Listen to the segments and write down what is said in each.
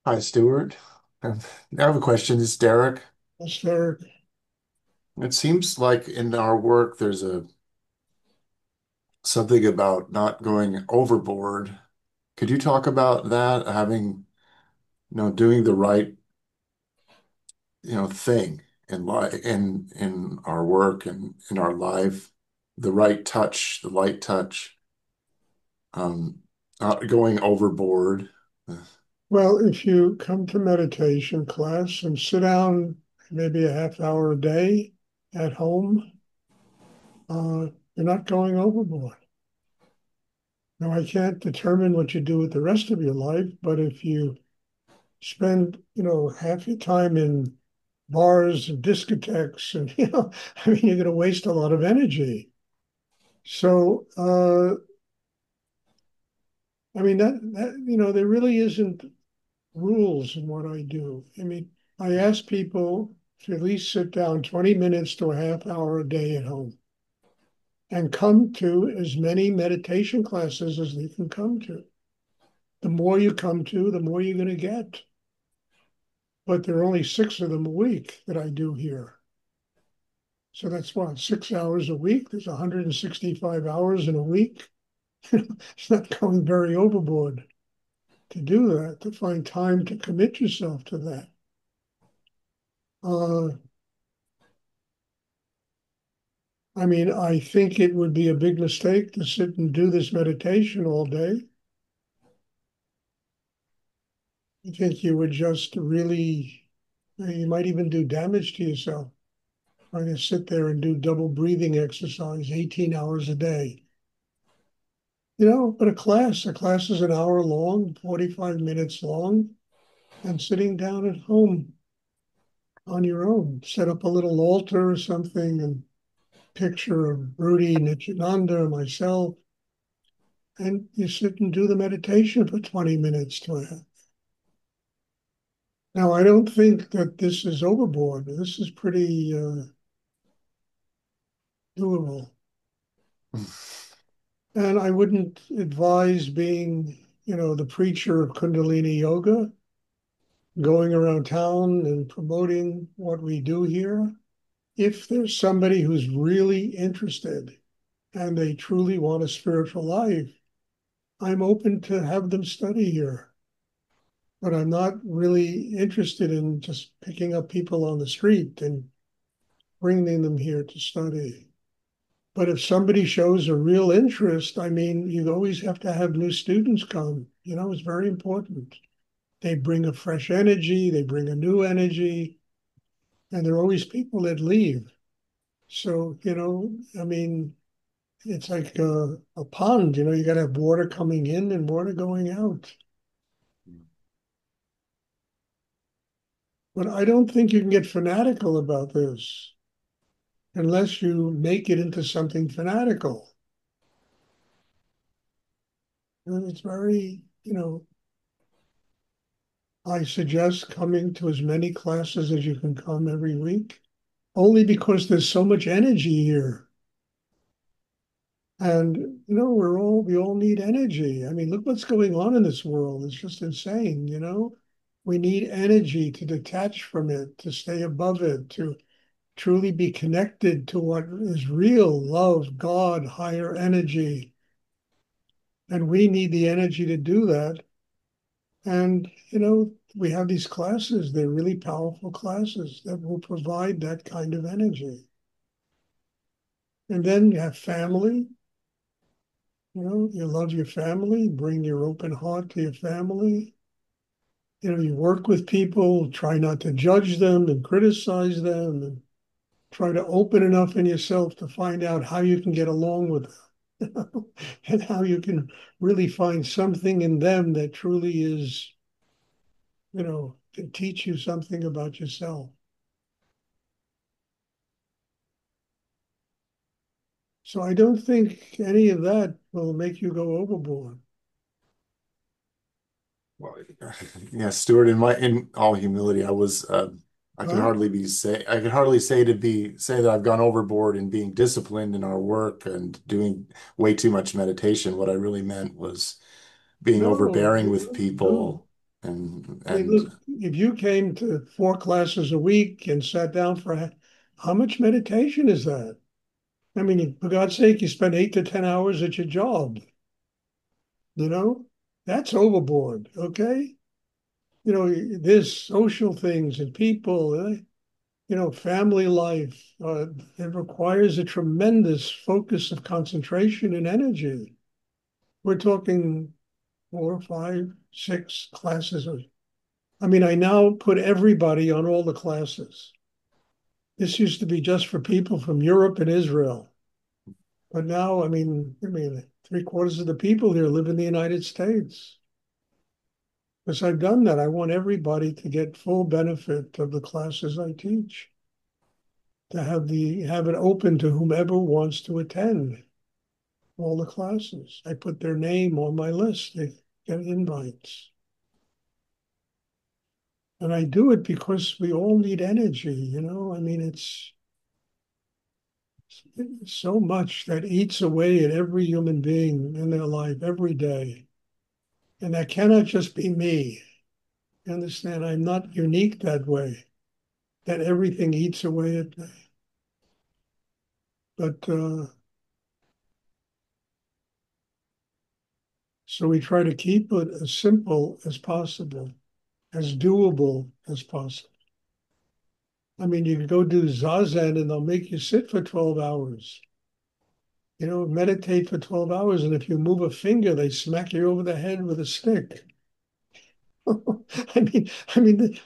Hi, Stuart. I have a question. It's Derek. Start. It seems like in our work, there's a something about not going overboard. Could you talk about that? Having, doing the right, thing in life, in our work and in our life, the right touch, the light touch, not going overboard. Well, if you come to meditation class and sit down maybe a half hour a day at home, you're not going overboard. Now, I can't determine what you do with the rest of your life, but if you spend, half your time in bars and discotheques and, I mean, you're going to waste a lot of energy. So, I mean, there really isn't rules in what I do. I mean, I ask people to at least sit down 20 minutes to a half hour a day at home and come to as many meditation classes as they can come to. The more you come to, the more you're going to get. But there are only six of them a week that I do here. So that's what, 6 hours a week? There's 165 hours in a week. It's not going very overboard to do that, to find time to commit yourself to that. Uh, I mean, I think it would be a big mistake to sit and do this meditation all day. I think you would just really, you might even do damage to yourself trying to sit there and do double breathing exercise 18 hours a day. But a class is an hour long, 45 minutes long, and sitting down at home on your own. Set up a little altar or something and picture of Rudy Nityananda, myself, and you sit and do the meditation for 20 minutes to a Now, I don't think that this is overboard. This is pretty doable. And I wouldn't advise being, the preacher of Kundalini yoga, going around town and promoting what we do here. If there's somebody who's really interested and they truly want a spiritual life, I'm open to have them study here. But I'm not really interested in just picking up people on the street and bringing them here to study. But if somebody shows a real interest, I mean, you always have to have new students come. It's very important. They bring a fresh energy, they bring a new energy, and there are always people that leave. So, I mean, it's like a pond, you got to have water coming in and water going out. But I don't think you can get fanatical about this unless you make it into something fanatical. And it's very, I suggest coming to as many classes as you can come every week, only because there's so much energy here. And we all need energy. I mean, look what's going on in this world. It's just insane. We need energy to detach from it, to stay above it, to truly be connected to what is real, love, God, higher energy. And we need the energy to do that. And, we have these classes, they're really powerful classes that will provide that kind of energy. And then you have family, you love your family, bring your open heart to your family. You work with people, try not to judge them and criticize them, and try to open enough in yourself to find out how you can get along with them and how you can really find something in them that truly is, can teach you something about yourself. So I don't think any of that will make you go overboard. Well, yeah, Stuart, in all humility, Huh? I can hardly say that I've gone overboard in being disciplined in our work and doing way too much meditation. What I really meant was being No, overbearing you with really do. people. and I mean, look, if you came to 4 classes a week and sat down for how much meditation is that? I mean, for God's sake, you spend 8 to 10 hours at your job, you know? That's overboard, okay? There's social things and people, family life. It requires a tremendous focus of concentration and energy. We're talking 4, 5, 6 classes. I mean, I now put everybody on all the classes. This used to be just for people from Europe and Israel. But now, I mean, 3/4 of the people here live in the United States. Because I've done that. I want everybody to get full benefit of the classes I teach, to have it open to whomever wants to attend all the classes. I put their name on my list. They get invites. And I do it because we all need energy. I mean, it's so much that eats away at every human being in their life every day. And that cannot just be me. You understand? I'm not unique that way, that everything eats away at me. But so we try to keep it as simple as possible, as doable as possible. I mean, you can go do Zazen and they'll make you sit for 12 hours. Meditate for 12 hours. And if you move a finger, they smack you over the head with a stick. And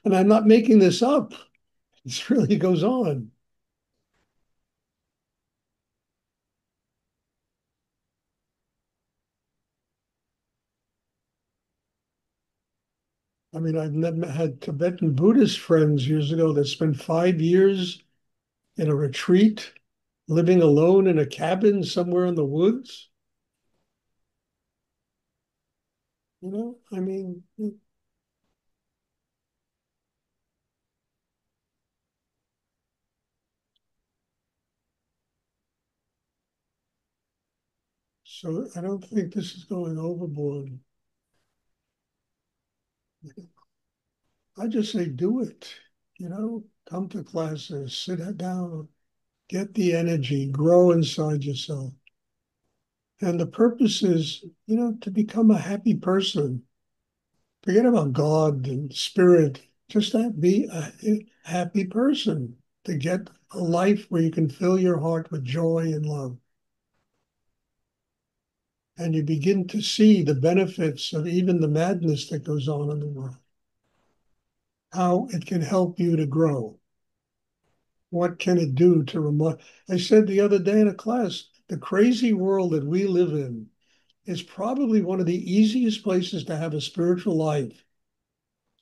I'm not making this up. It really goes on. I mean, I've never had Tibetan Buddhist friends years ago that spent 5 years in a retreat, living alone in a cabin somewhere in the woods. I mean, so I don't think this is going overboard. I just say do it. Come to classes, sit down, get the energy, grow inside yourself. And the purpose is, to become a happy person. Forget about God and spirit. Just that be a happy person to get a life where you can fill your heart with joy and love. And you begin to see the benefits of even the madness that goes on in the world, how it can help you to grow. What can it do to remind? I said the other day in a class, the crazy world that we live in is probably one of the easiest places to have a spiritual life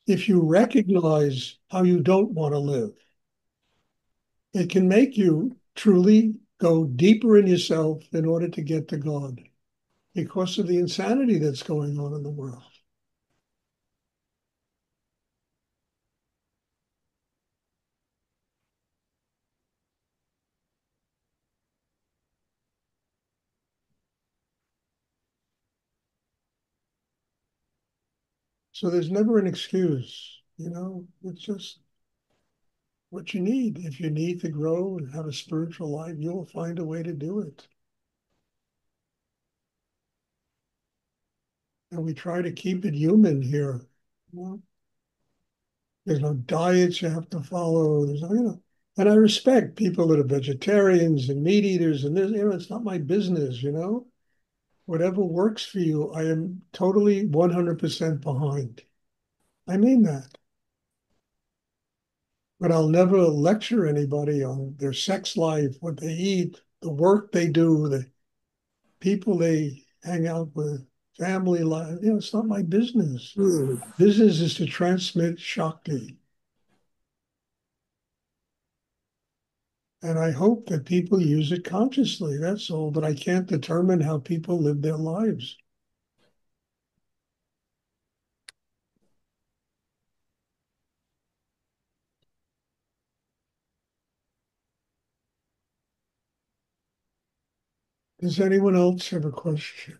if you recognize how you don't want to live. It can make you truly go deeper in yourself in order to get to God because of the insanity that's going on in the world. So there's never an excuse, it's just what you need. If you need to grow and have a spiritual life, you'll find a way to do it. And we try to keep it human here. You know? There's no diets you have to follow. There's no. And I respect people that are vegetarians and meat eaters, and it's not my business. Whatever works for you, I am totally 100% behind. I mean that. But I'll never lecture anybody on their sex life, what they eat, the work they do, the people they hang out with, family life. It's not my business. Business is to transmit Shakti. And I hope that people use it consciously. That's all. But I can't determine how people live their lives. Does anyone else have a question?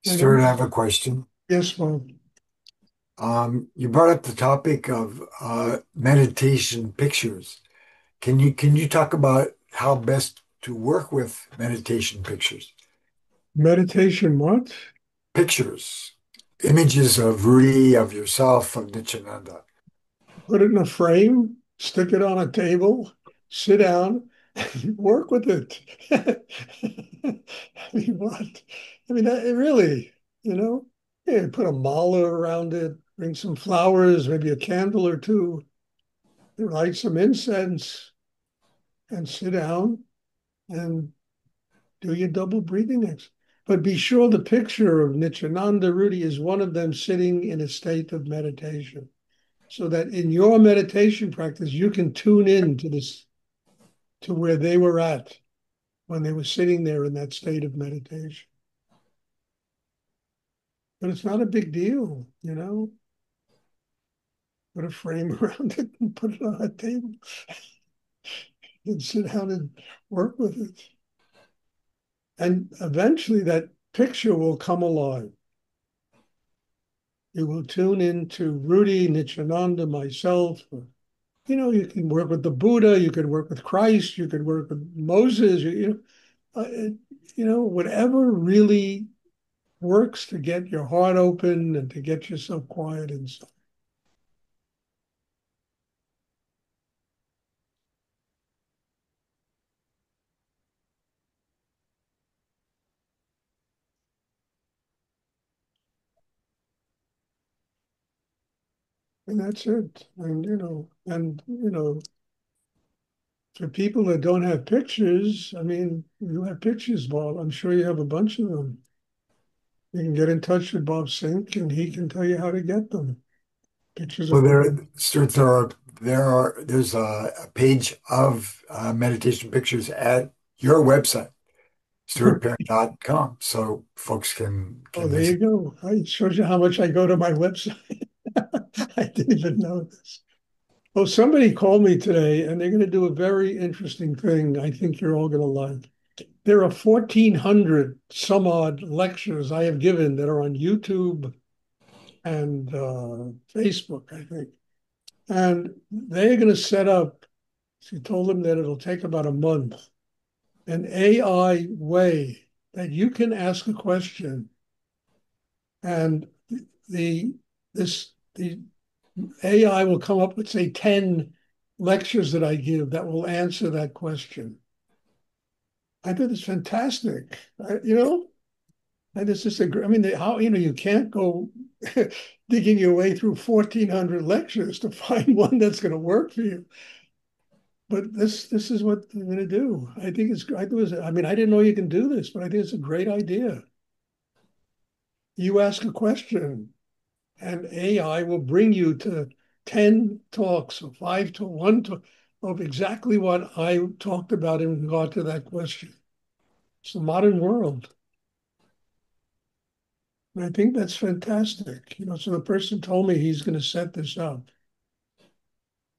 I Stuart, know. I have a question. Yes, well, You brought up the topic of meditation pictures. Can you talk about how best to work with meditation pictures? meditation, what? Pictures, images of Rudy, of yourself, of Nityananda. Put it in a frame, stick it on a table, sit down, and work with it. I mean, what? I mean, it really, you know, yeah, put a mala around it, bring some flowers, maybe a candle or two, light some incense, and sit down and do your double breathing exercise. But be sure the picture of Nityananda Rudy is one of them sitting in a state of meditation, so that in your meditation practice, you can tune in to this, to where they were at when they were sitting there in that state of meditation. But it's not a big deal, you know. Put a frame around it and put it on a table and sit down and work with it. And eventually that picture will come alive. You will tune into Rudy, Nityananda, myself. You know, you can work with the Buddha, you can work with Christ, you can work with Moses, whatever really works to get your heart open and to get yourself quiet inside. And that's it. And for people that don't have pictures, I mean, you have pictures, Bob. I'm sure you have a bunch of them. You can get in touch with Bob Sink and he can tell you how to get them. Pictures Well, of Stuart, there's a page of meditation pictures at your website, stuartperrin.com, so folks can Oh, can there you visit. go. I showed you how much I go to my website. I didn't even know this. Oh, somebody called me today and they're going to do a very interesting thing I think you're all going to like. There are 1,400 some odd lectures I have given that are on YouTube and Facebook, I think. And they're going to set up, she told them that it'll take about a month, an AI way that you can ask a question and the the AI will come up with, say, 10 lectures that I give that will answer that question. I think it's fantastic. And it's just I mean, how, you can't go digging your way through 1,400 lectures to find one that's going to work for you. But this is what I'm going to do. I think it's, I mean, I didn't know you can do this, but I think it's a great idea. You ask a question, and AI will bring you to 10 talks or five to one talk of exactly what I talked about in regard to that question. It's the modern world. And I think that's fantastic. So the person told me he's going to set this up.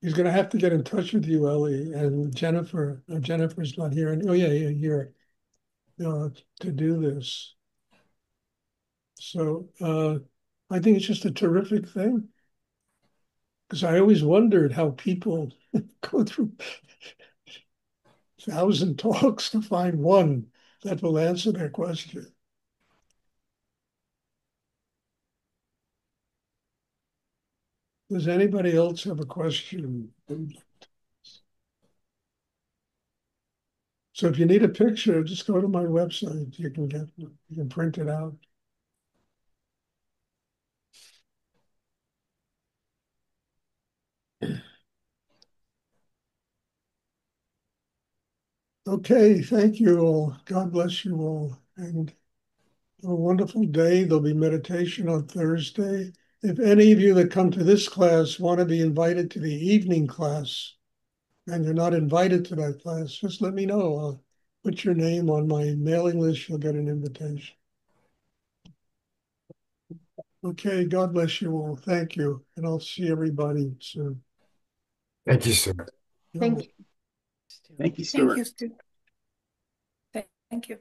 He's going to have to get in touch with you, Ellie, and Jennifer. Jennifer's not here. And oh, yeah, yeah, here, to do this. So I think it's just a terrific thing because I always wondered how people go through 1,000 talks to find one that will answer their question. Does anybody else have a question? So if you need a picture, just go to my website. You can print it out. Okay, thank you all. God bless you all. And have a wonderful day. There'll be meditation on Thursday. If any of you that come to this class want to be invited to the evening class and you're not invited to that class, just let me know. I'll put your name on my mailing list. You'll get an invitation. Okay, God bless you all. Thank you. And I'll see everybody soon. Thank you, sir. You're Thank welcome. you, Stuart. Thank you, Thank Stuart. you, Stu. Thank you.